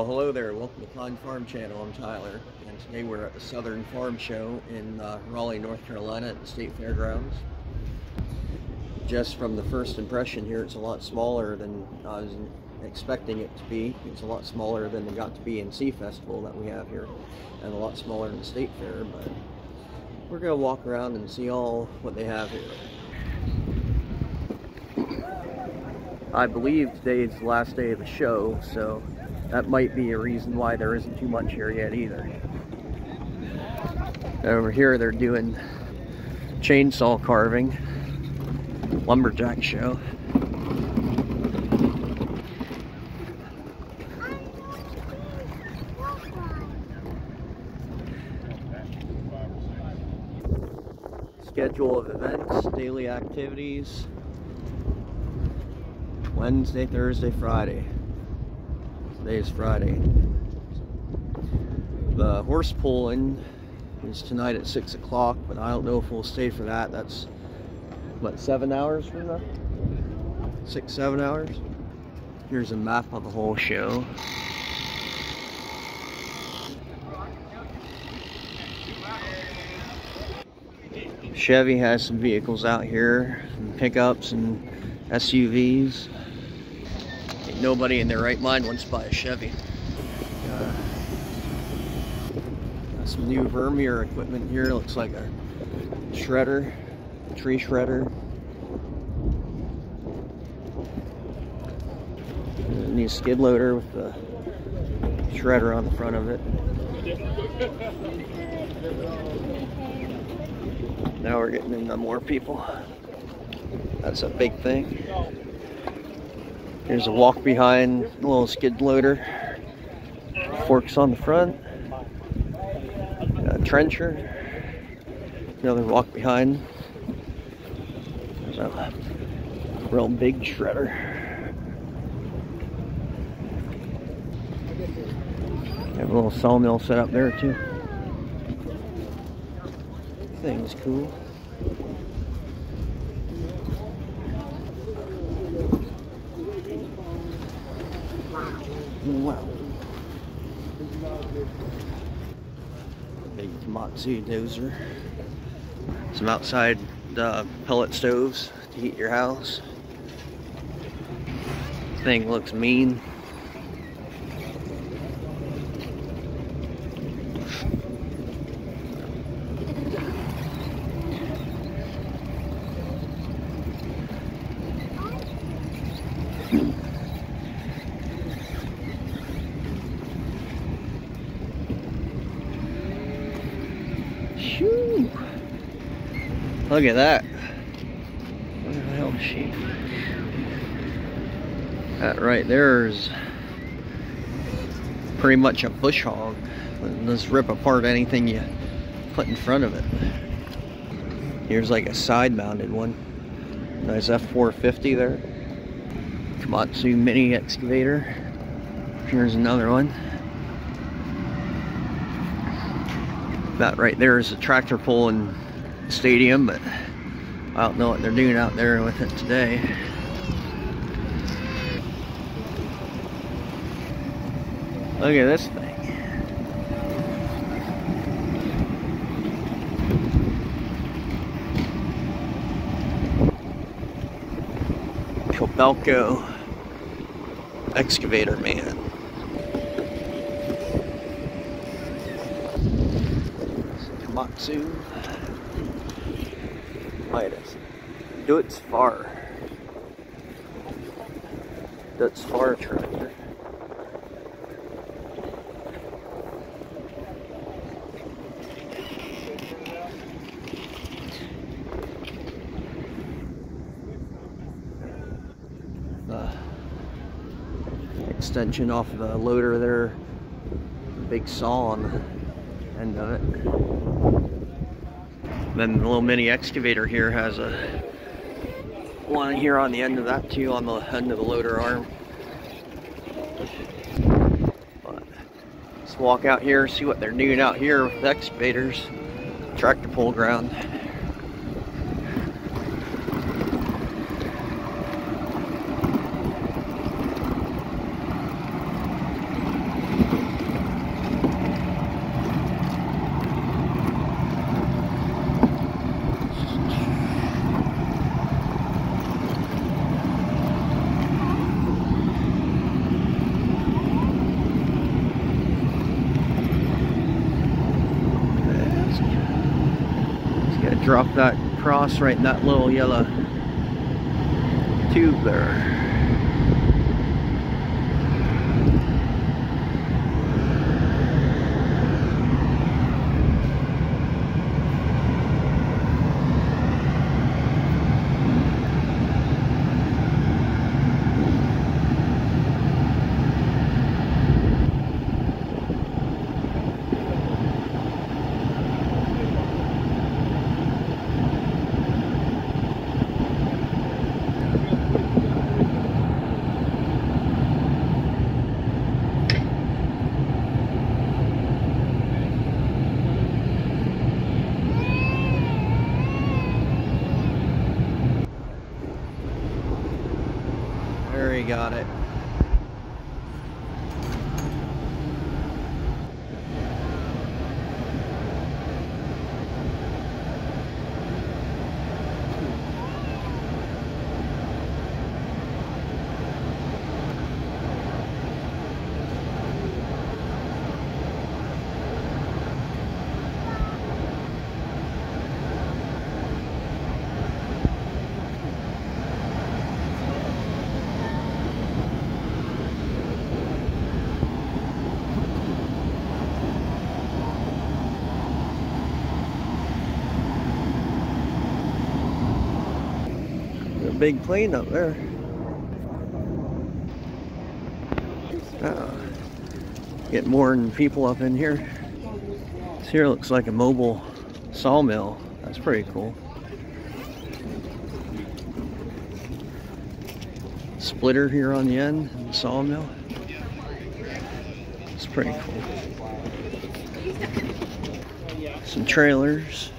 Well, hello there. Welcome to Pine Farm Channel. I'm Tyler, and today we're at the Southern Farm Show in Raleigh, North Carolina at the State Fairgrounds. Just from the first impression here, it's a lot smaller than I was expecting it to be. It's a lot smaller than the Got to Be in Sea Festival that we have here, and a lot smaller than the State Fair, but we're going to walk around and see all what they have here. I believe today is the last day of the show, so that might be a reason why there isn't too much here yet either. Over here they're doing chainsaw carving, lumberjack show. Schedule of events, daily activities, Wednesday, Thursday, Friday. Today is Friday. The horse pulling is tonight at 6 o'clock, but I don't know if we'll stay for that. That's, what, 7 hours from now? 6-7 hours? Here's a map of the whole show. Chevy has some vehicles out here, some pickups and SUVs. Ain't nobody in their right mind wants to buy a Chevy. Got some new Vermeer equipment here. Looks like a shredder, tree shredder. A new skid loader with the shredder on the front of it. Now we're getting into more people. That's a big thing. Here's a walk behind, a little skid loader. Forks on the front. Got a trencher. Another walk behind. There's a real big shredder. Have a little sawmill set up there too. Thing's cool. Wow. Big Matsu dozer. Some outside pellet stoves to heat your house. Thing looks mean. Shoo. Look at that. Where the hell is she? That right there is pretty much a bush hog. Let's rip apart anything you put in front of it. Here's like a side mounted one. Nice F450 there. Komatsu mini excavator. Here's another one. That right there is a tractor pulling stadium, but I don't know what they're doing out there with it today. Look at this thing. Kobelco excavator man. Komatsu Midas. Dutz Far tractor. Extension off the loader there. Big saw on the end of it. Then the little mini excavator here has a one here on the end of that too, on the end of the loader arm. But let's walk out here, see what they're doing out here with the excavators. Tractor pull ground. drop that cross right in that little yellow tube there. There, he got it. Big plane up there. Get more people up in here. This here looks like a mobile sawmill. That's pretty cool. Splitter here on the end, the sawmill. It's pretty cool. Some trailers.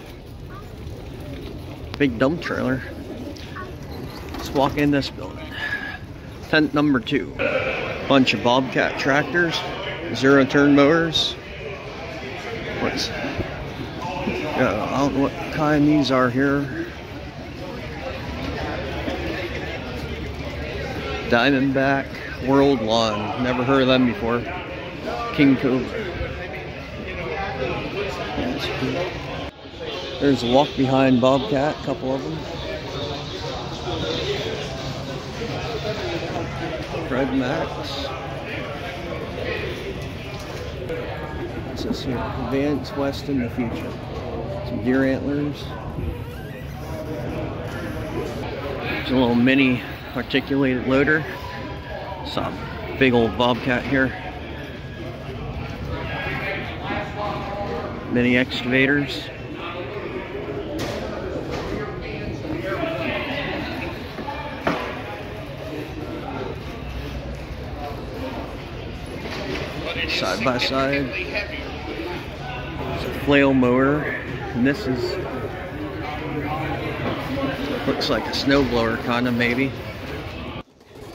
Big dump trailer. Walk in this building. Tent number 2. Bunch of Bobcat tractors, 0-turn mowers. I don't know what kind these are here. Diamondback, World Lawn. Never heard of them before. King Cobra. That's cool. There's a walk behind Bobcat, a couple of them. Fred Max. It says here, advance west in the future. Some deer antlers. There's a little mini articulated loader. Some big old Bobcat here. Mini excavators. Side by side. It's a flail mower, and this is looks like a snowblower kind of, maybe.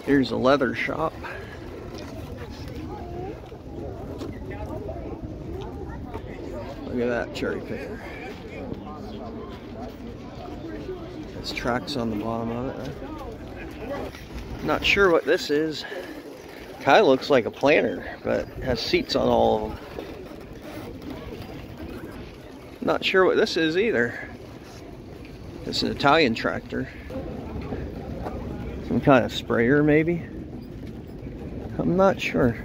Here's a leather shop. Look at that cherry picker. There's tracks on the bottom of it. Not sure what this is. Kind of looks like a planter, but has seats on all of them. Not sure what this is either. It's an Italian tractor. Some kind of sprayer, maybe? I'm not sure.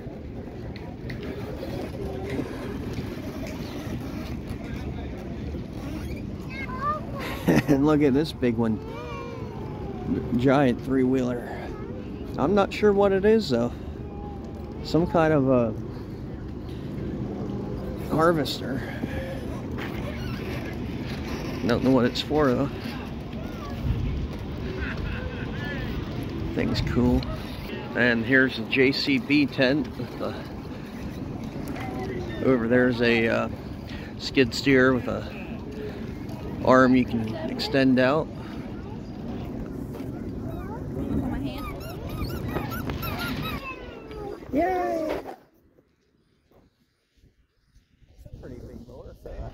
And look at this big one. Giant 3-wheeler. I'm not sure what it is though. Some kind of a harvester. Don't know what it's for though. Thing's cool. And here's a JCB tent with the, over there's a skid steer with a arm you can extend out. Yay! It's a pretty big mower for that.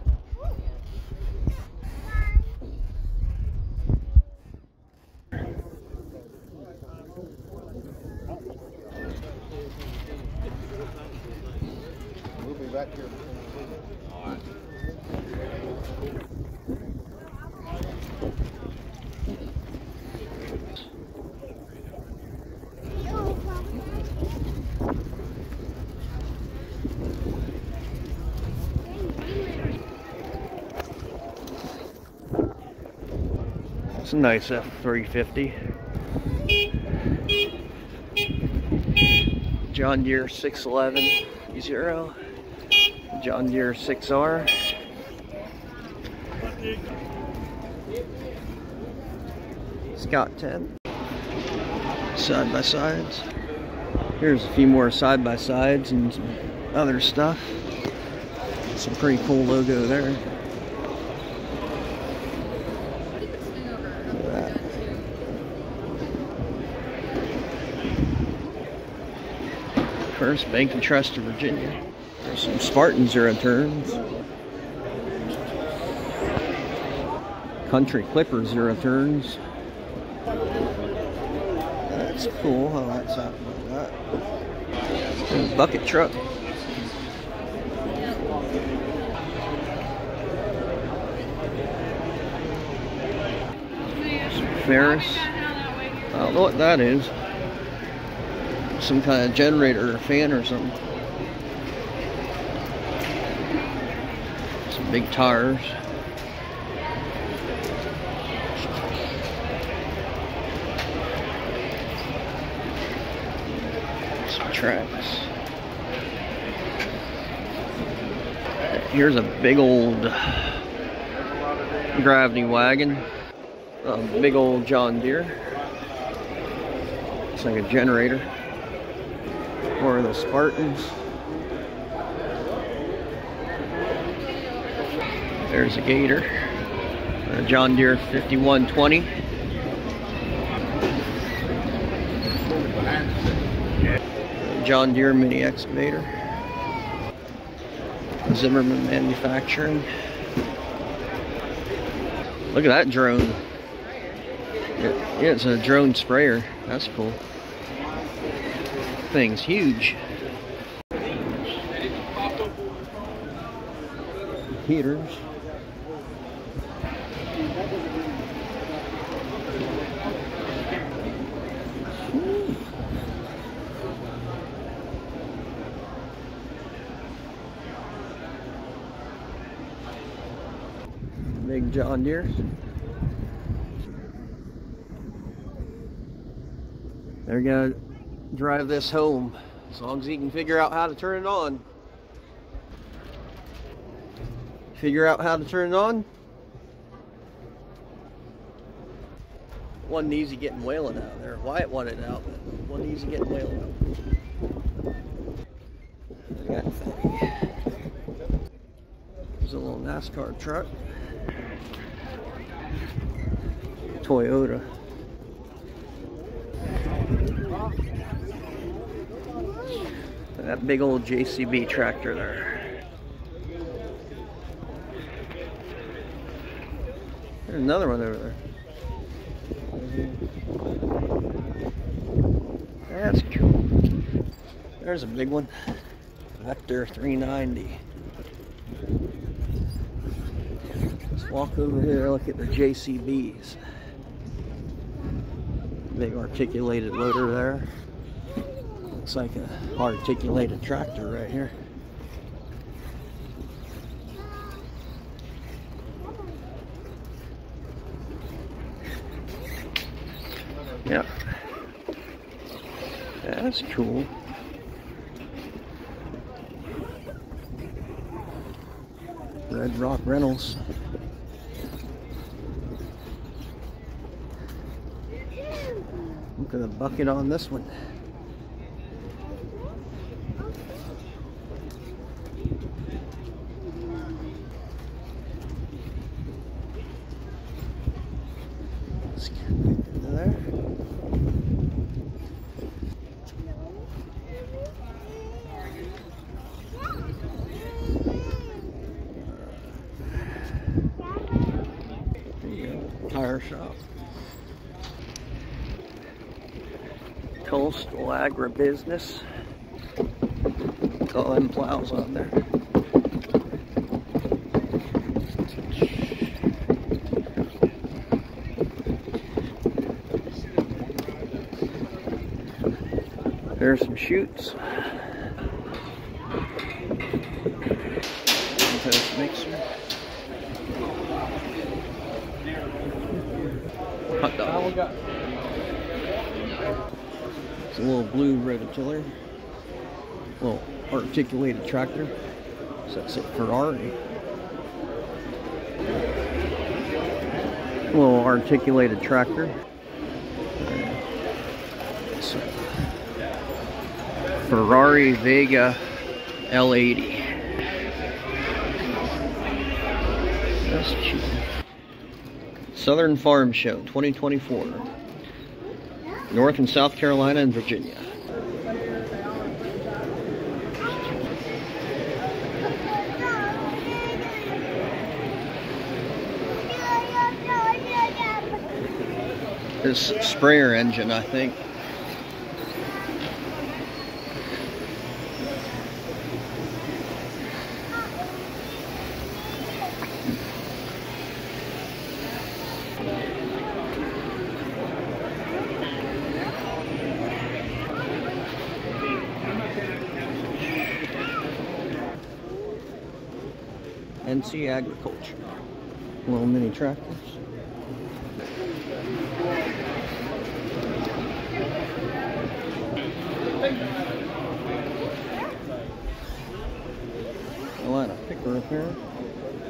We'll be back here. All right. It's a nice F350. John Deere 611 E0. John Deere 6R. Scott 10. Side-by-sides. Here's a few more side-by-sides and some other stuff. Some pretty cool logo there. Look at that. First Bank and Trust of Virginia. There's some Spartan 0 turns. Country Clipper 0 turns. That's cool how that's happening like that. And bucket truck. Some Ferris. I don't know what that is. Some kind of generator or fan or something. Some big tires. Some tracks. Here's a big old gravity wagon. A big old John Deere. It's like a generator. More of the Spartans. There's a Gator. A John Deere 5120. John Deere mini excavator. Zimmerman Manufacturing. Look at that drone. Yeah, it's a drone sprayer. That's cool. Thing's huge. Heaters. Big John Deere. They're gonna drive this home as long as he can figure out how to turn it on. Figure out how to turn it on. Wasn't easy getting Whalen out of there. Wyatt wanted it out, but wasn't easy getting Whalen out. There's a little NASCAR truck. Toyota. That big old JCB tractor there. There's another one over there. That's cool. There's a big one. Vector 390. Let's walk over here and look at the JCBs. Big articulated loader there. Looks like a articulated tractor right here. Yep. That's cool. Red Rock Reynolds. Look at the bucket on this one. Let's get into there. There you go. Tire shop. Coastal Agribusiness. Got them plows on there. There's some chutes. This mixer. It's a little blue rototiller, little articulated tractor. So that's a Ferrari. Little articulated tractor. It's a Ferrari Vega L80. That's cheap. Southern Farm Show 2024. North and South Carolina and Virginia. This sprayer engine, I think. NC Agriculture. Little mini tractors. Carolina picker repair.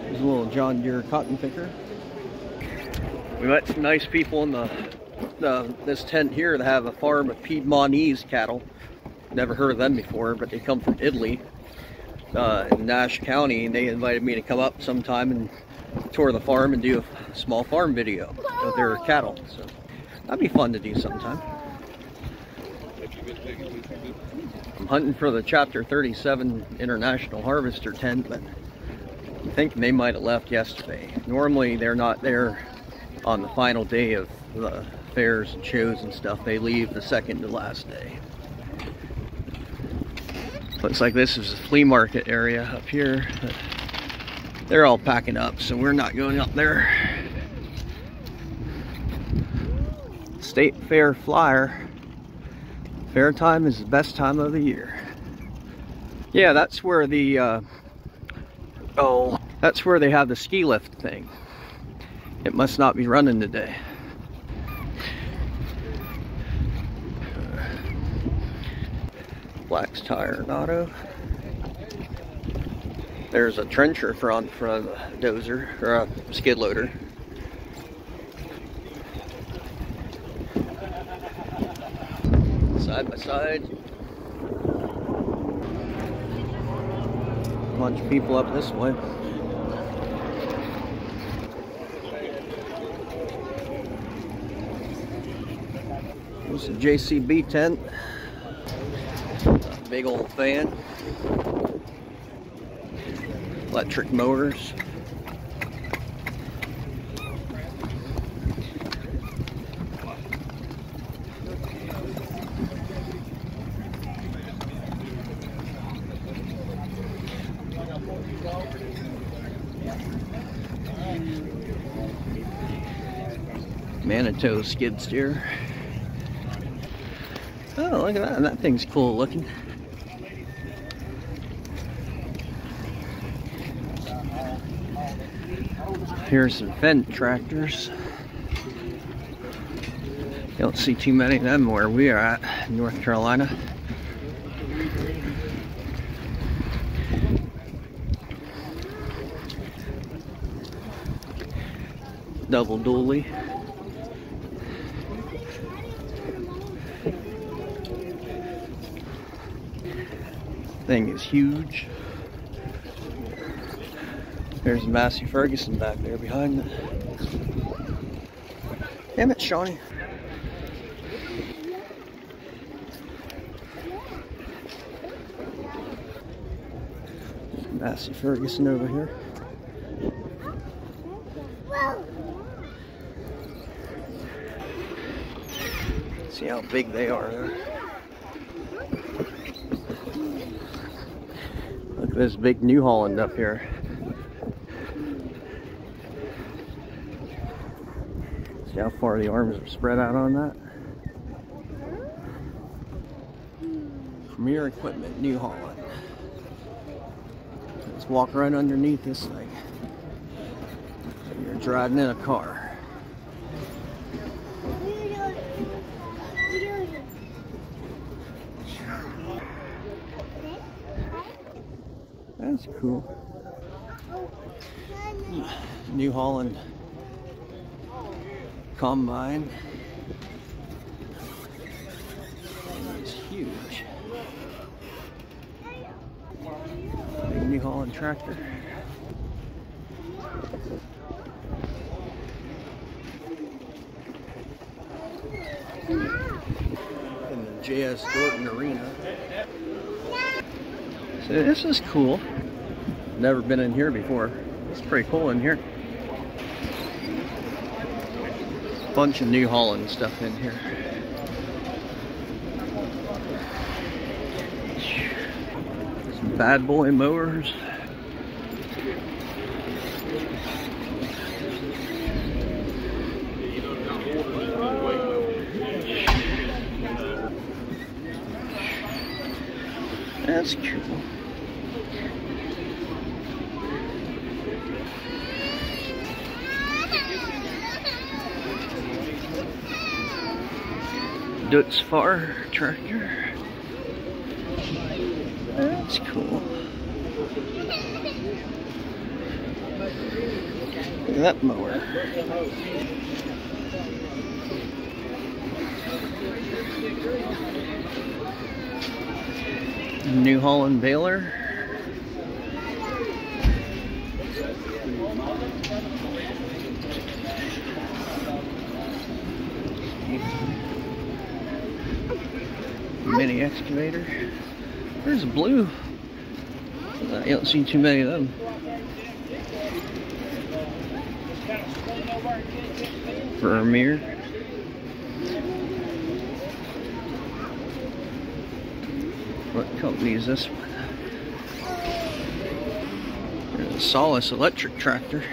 There's a little John Deere cotton picker. We met some nice people in this tent here that have a farm of Piedmontese cattle. Never heard of them before, but they come from Italy. In Nash County, and they invited me to come up sometime and tour the farm and do a small farm video of their cattle. So that'd be fun to do sometime. I'm hunting for the Chapter 37 International Harvester tent, but I think they might have left yesterday. Normally they're not there on the final day of the fairs and shows and stuff. They leave the second to last day. Looks like this is a flea market area up here. They're all packing up, so we're not going up there. State Fair flyer. Fair time is the best time of the year. Yeah, that's where the that's where they have the ski lift thing. It must not be running today. Black's Tire and Auto. There's a trencher front of a dozer, or a skid loader. Side by side. A bunch of people up this way. This is a JCB tent. Big old fan. Electric motors. Manitou skid steer. Oh, look at that. That thing's cool looking. Here's some Fendt tractors. You don't see too many of them where we are at in North Carolina. Double dually. Thing is huge. There's Massey Ferguson back there behind it. Damn it, Shawnee. Massey Ferguson over here. See how big they are there. Look at this big New Holland up here. See how far the arms are spread out on that? Premier Equipment, New Holland. Let's walk right underneath this thing. So you're driving in a car. That's cool. New Holland combine. It's huge. Big New Holland tractor. In the J.S. Thornton Arena. So this is cool. Never been in here before. It's pretty cool in here. Bunch of New Holland stuff in here. Some bad boy mowers. That's cool. Dutz Far tractor. That's cool. Look at that mower. New Holland baler. Mini excavator. There's a blue. You don't see too many of them. Vermeer. What company is this one? There's a Solace electric tractor.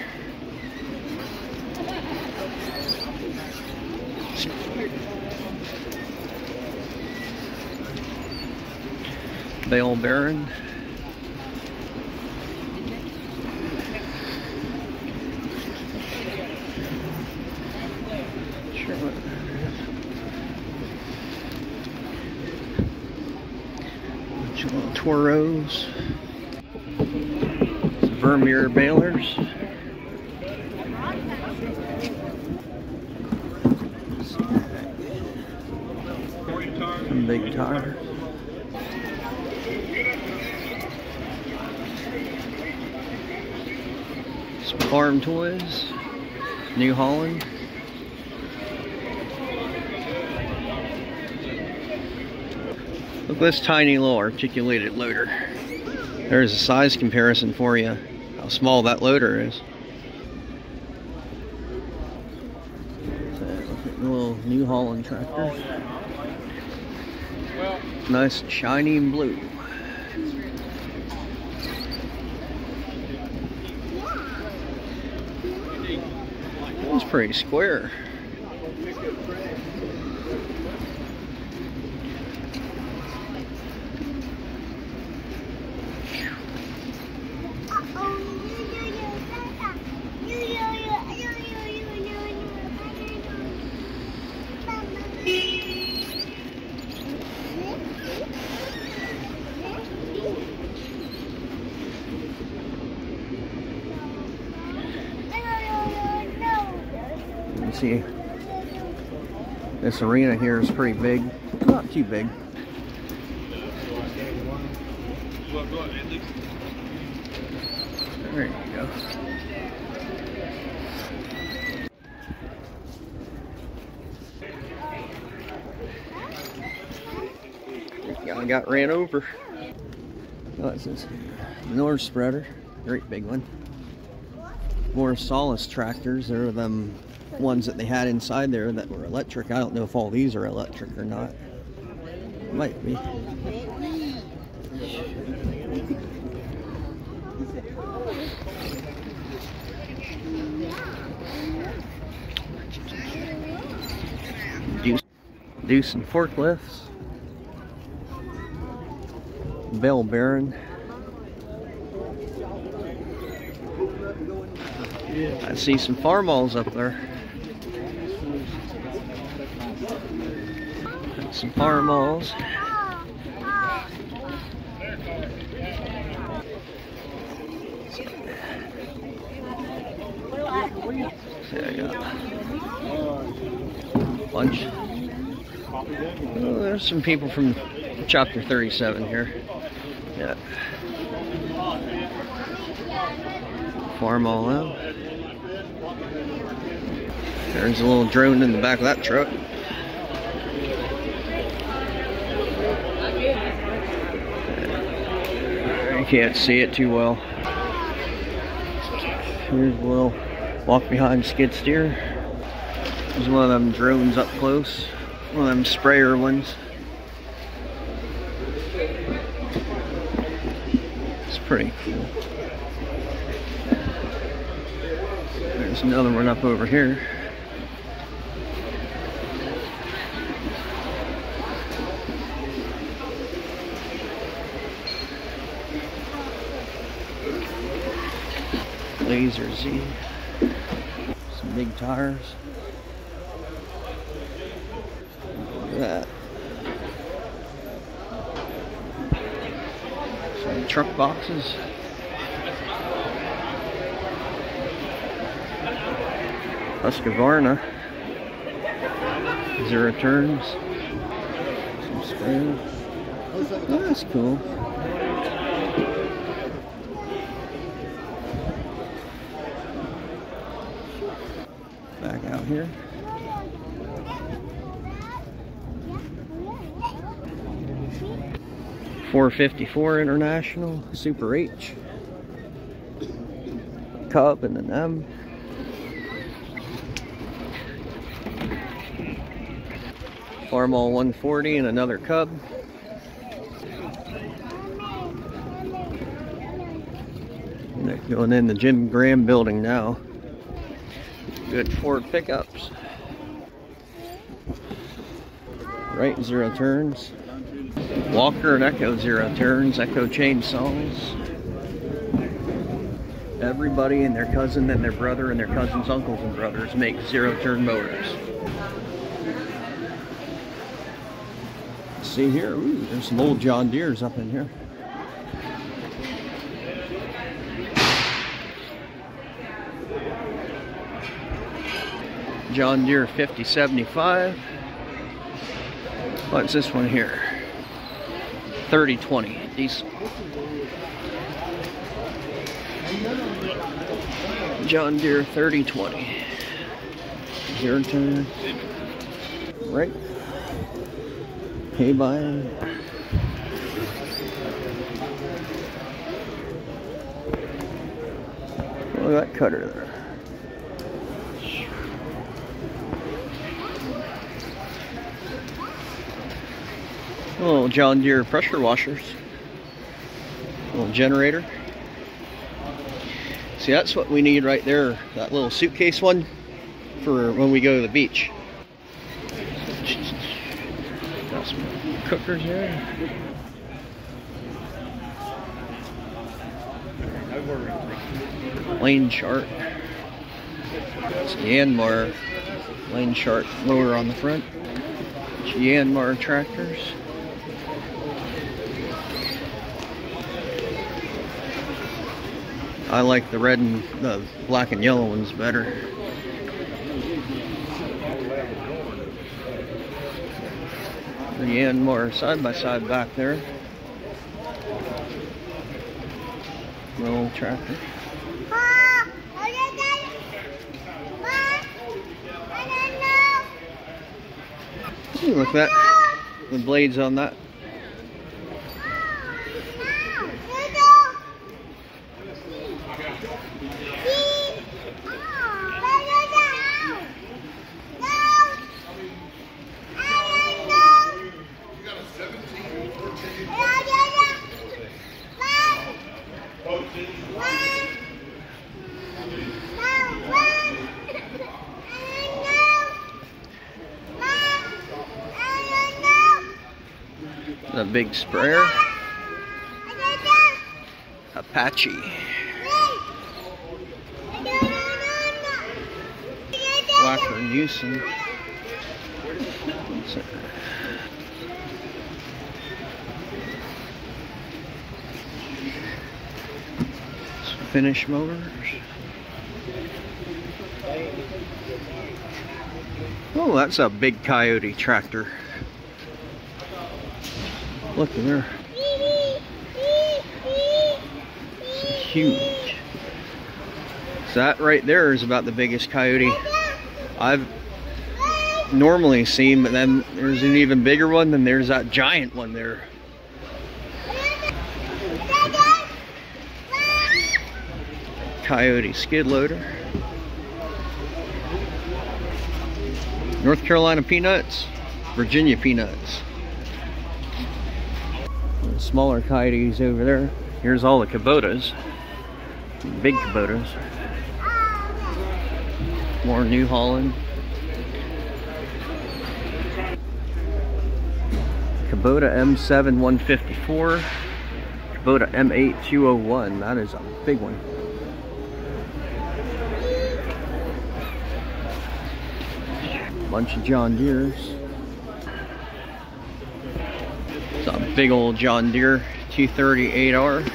Bale Baron. Sure what bunch of little Toros. Vermeer balers. Big tire. Some farm toys. New Holland. Look at this tiny little articulated loader. There's a size comparison for you, how small that loader is. So, look at the little New Holland tractor. Nice shiny and blue. It's pretty square. See, this arena here is pretty big, not too big. There you go. I got ran over. Oh, it says North Spreader, great big one. More Solace tractors. There are them ones that they had inside there that were electric. I don't know if all these are electric or not. Might be. Deuce and forklifts. Bale Baron. I see some farmalls up there. Some farmalls. Yeah, I got a bunch. Oh, there's some people from chapter 37 here. Yeah. Farm all out. There's a little drone in the back of that truck. You can't see it too well. Here's a little walk behind skid steer. There's one of them drones up close. One of them sprayer ones. It's pretty cool. There's another one up over here. Laser Z. Some big tires. Look at that. Some truck boxes. Husqvarna. 0 turns. Some sprayers. Oh, that's cool. Back out here. .454 International Super H. Cub and an M. Farmall 140 and another Cub. And they're going in the Jim Graham building now. Good Ford pickups. Right, 0 turns. Walker and Echo 0 turns. Echo chainsaws. Everybody and their cousin and their brother and their cousin's uncles and brothers make 0 turn motors. See here, ooh, there's some old John Deeres up in here. John Deere 5075. What's this one here? 3020 diesel. John Deere 3020. 0 turn. Right. Hay buying. Look at that cutter there. Little John Deere pressure washers. Little generator. See, that's what we need right there. That little suitcase one for when we go to the beach. Got some cookers there. Lane chart. It's the Yanmar lane chart mower on the front. Yanmar tractors. I like the red and the black and yellow ones better. The Yanmar side by side back there. Little tractor. Ooh, look at that. The blades on that. A big sprayer. Apache. Wacker and Houston. Some Finnish motors. Oh, that's a big coyote tractor. Look at her. It's huge. So that right there is about the biggest coyote I've normally seen, but then there's an even bigger one, then there's that giant one there. Coyote skid loader. North Carolina peanuts, Virginia peanuts. The smaller coyotes over there. Here's all the Kubotas. Big Kubotas. More New Holland. Kubota M7 154. Kubota M8 201. That is a big one. Bunch of John Deeres. It's a big old John Deere 238R.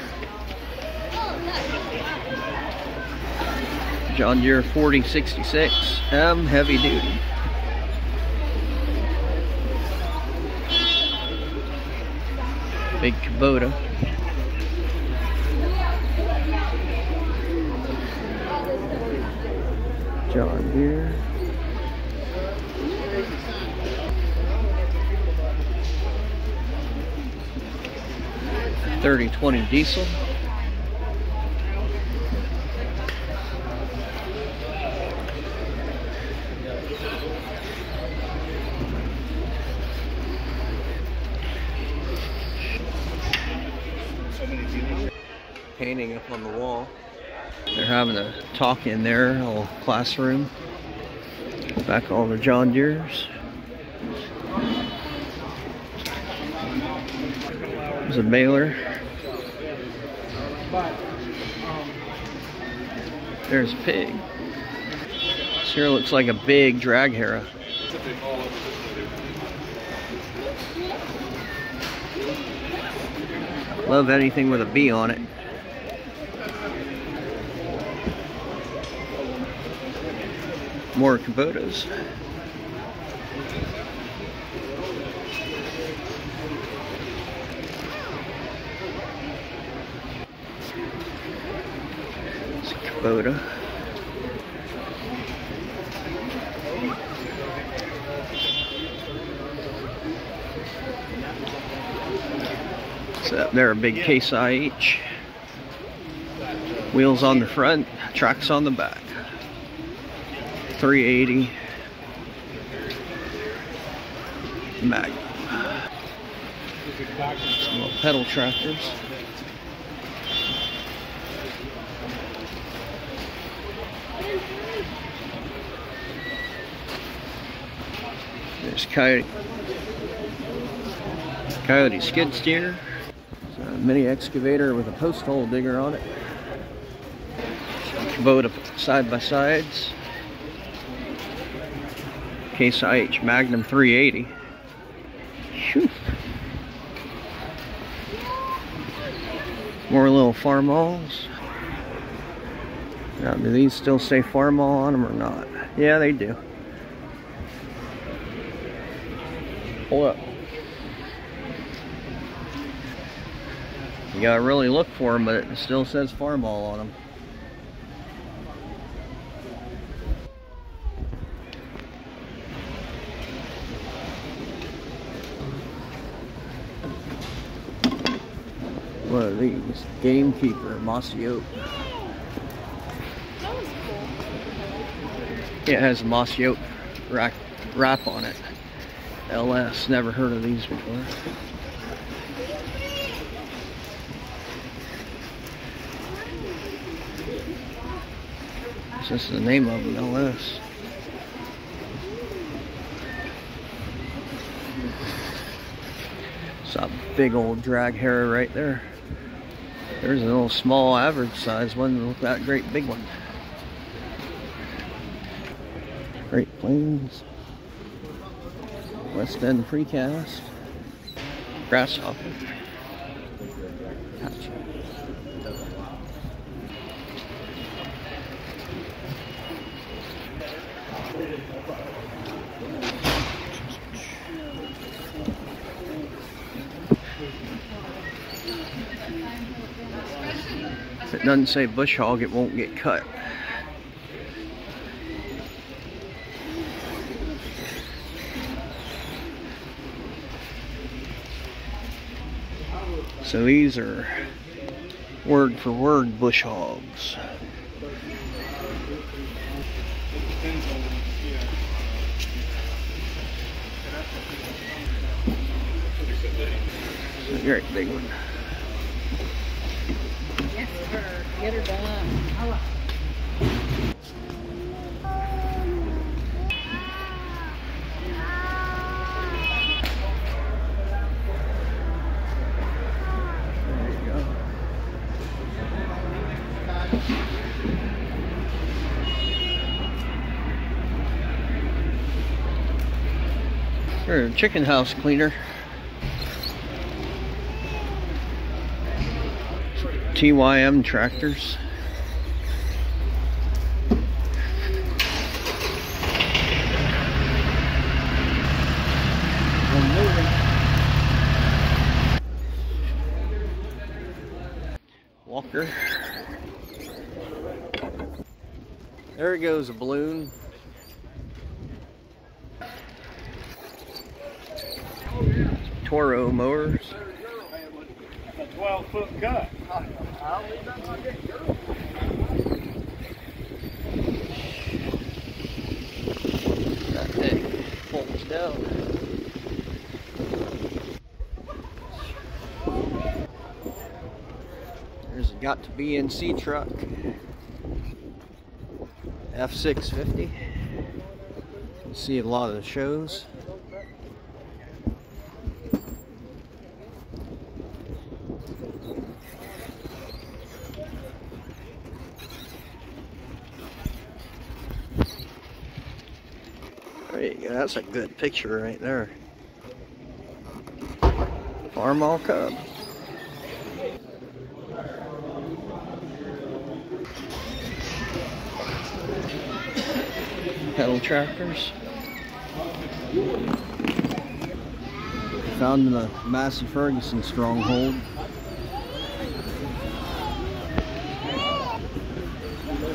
John Deere 4066M heavy duty. Big Kubota. John Deere. $30-20 diesel. Painting up on the wall. They're having a talk in there, a little classroom. Back all the John Deeres. There's a baler. There's a pig. This here looks like a big drag harrow. Love anything with a B on it. More Kubotas. It's a Kubota. So there, a big Case IH. Wheels on the front, tracks on the back. 380 Magnum. Some little pedal tractors. There's Coyote skid steer. It's a mini excavator with a post hole digger on it. Kubota side by sides. Case IH Magnum 380. Whew. More little Farmalls. Now, do these still say Farmall on them or not? Yeah, they do. Hold up. You gotta really look for them, but it still says Farmall on them. What are these? Gamekeeper, mossy oak. That was cool. Yeah, it has a mossy oak wrap on it. LS, never heard of these before. This is the name of them, LS. It's a big old drag harrow right there. There's a little small average size one. Look at that great big one. Great Plains. West End precast. Grasshopper. Gotcha. If it doesn't say bush hog, it won't get cut. So these are word for word bush hogs. A great big one. Yes, sir. Get her done. Or a chicken house cleaner. TYM tractors. Walker. There goes a balloon. Toro mowers. That's a 12-foot cut. That thing folds down. There's a got to BNC truck. F650. You can see a lot of the shows. There you go, that's a good picture right there. Farmall Cub. Pedal tractors. Found in a Massey Ferguson stronghold.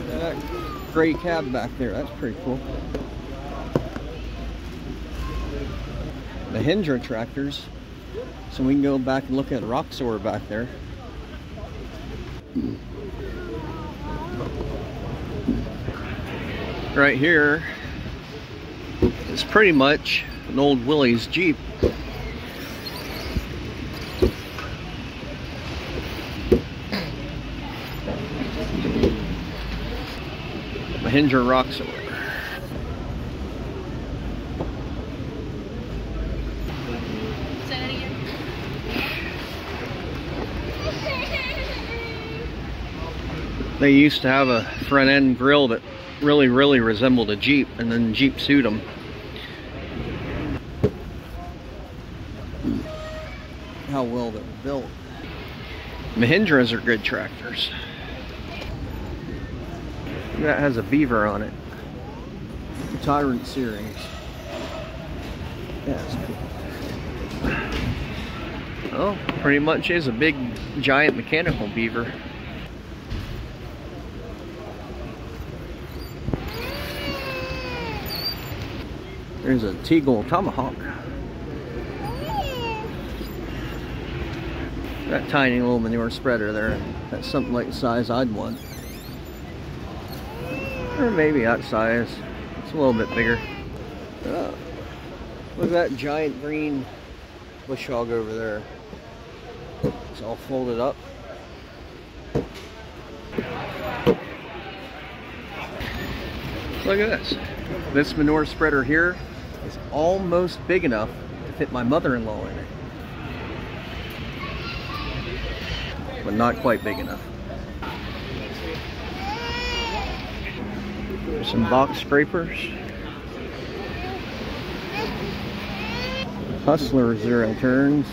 That gray cab back there, that's pretty cool. The Hendra tractors, so we can go back and look at Roxor back there. Right here is pretty much an old Willie's Jeep. Hendra Roxor. They used to have a front end grill that really resembled a Jeep, and then Jeep sued them. How well they were built. Mahindras are good tractors. That has a beaver on it. Tyrant Searings. Yeah, that's cool. Oh, pretty much is a big, giant mechanical beaver. There's a Teagle Tomahawk. That tiny little manure spreader there, that's something like the size I'd want. Or maybe that size. It's a little bit bigger. Look at that giant green bush hog over there. It's all folded up. Look at this. This manure spreader here is almost big enough to fit my mother-in-law in it. But not quite big enough. There's some box scrapers. Hustler zero turns.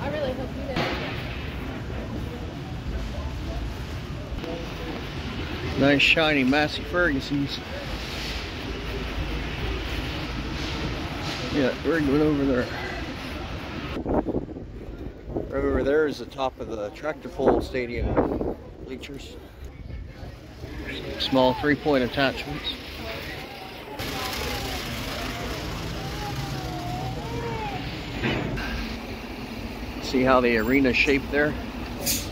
I really hope you did. Nice shiny Massey Fergusons. Yeah, we're going over there. Right over there is the top of the tractor pull stadium bleachers. Small 3-point attachments. See how the arena's shaped there? That's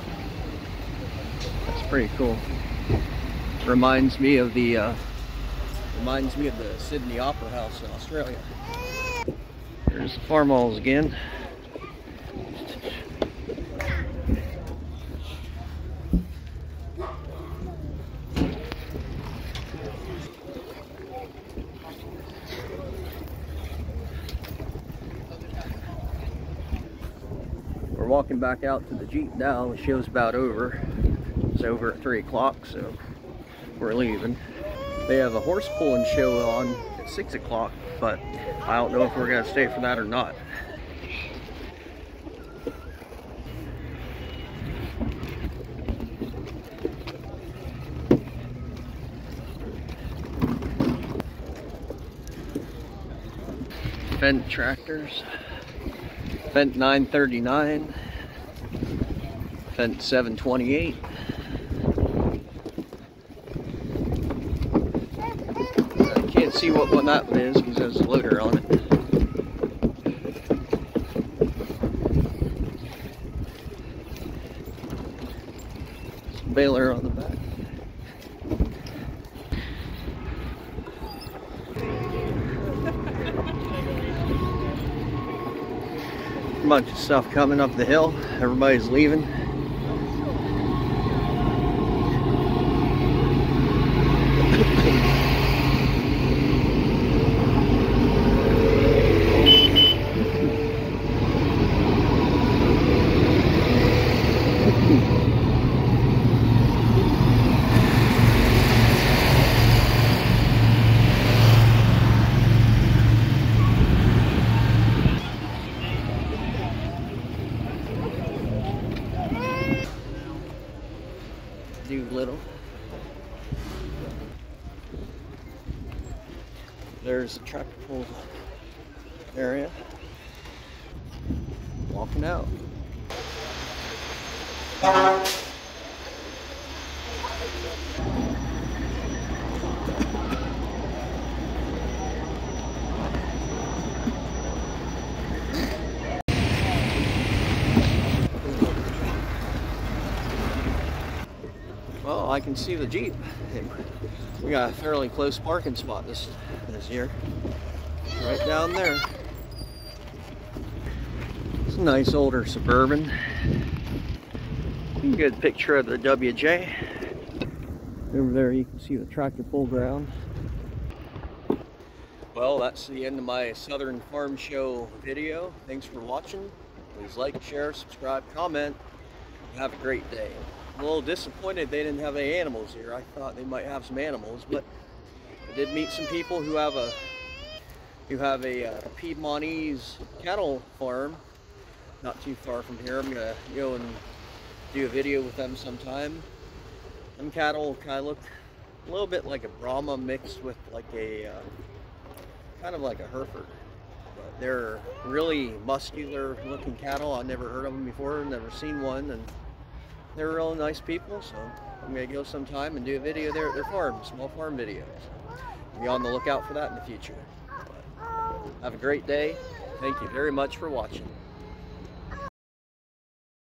pretty cool. Reminds me of the Sydney Opera House in Australia. There's the farmhalls again. We're walking back out to the Jeep now. The show's about over. It's over at 3 o'clock, so we're leaving. They have a horse pulling show on at 6 o'clock, but I don't know if we're going to stay for that or not. Fendt tractors. Fendt 939. Fendt 728. Can't see what one that one is because there's a loader on it. Some baler on the back. A bunch of stuff coming up the hill. Everybody's leaving. Little. There's the tractor pull area. Walking out. Well, I can see the Jeep. We got a fairly close parking spot this year. Right down there. It's a nice older Suburban. Good picture of the WJ. Over there you can see the tractor pull ground. Well, that's the end of my Southern Farm Show video. Thanks for watching. Please like, share, subscribe, comment. Have a great day. I'm a little disappointed they didn't have any animals here. I thought they might have some animals, but I did meet some people who have a Piedmontese cattle farm not too far from here. I'm gonna go and do a video with them sometime. Them cattle kind of look a little bit like a Brahma mixed with like a kind of like a Hereford, but they're really muscular looking cattle. I've never heard of them before, never seen one, and they're really nice people, so I'm going to go sometime and do a video there at their farm, small farm videos. Be on the lookout for that in the future. But have a great day. Thank you very much for watching.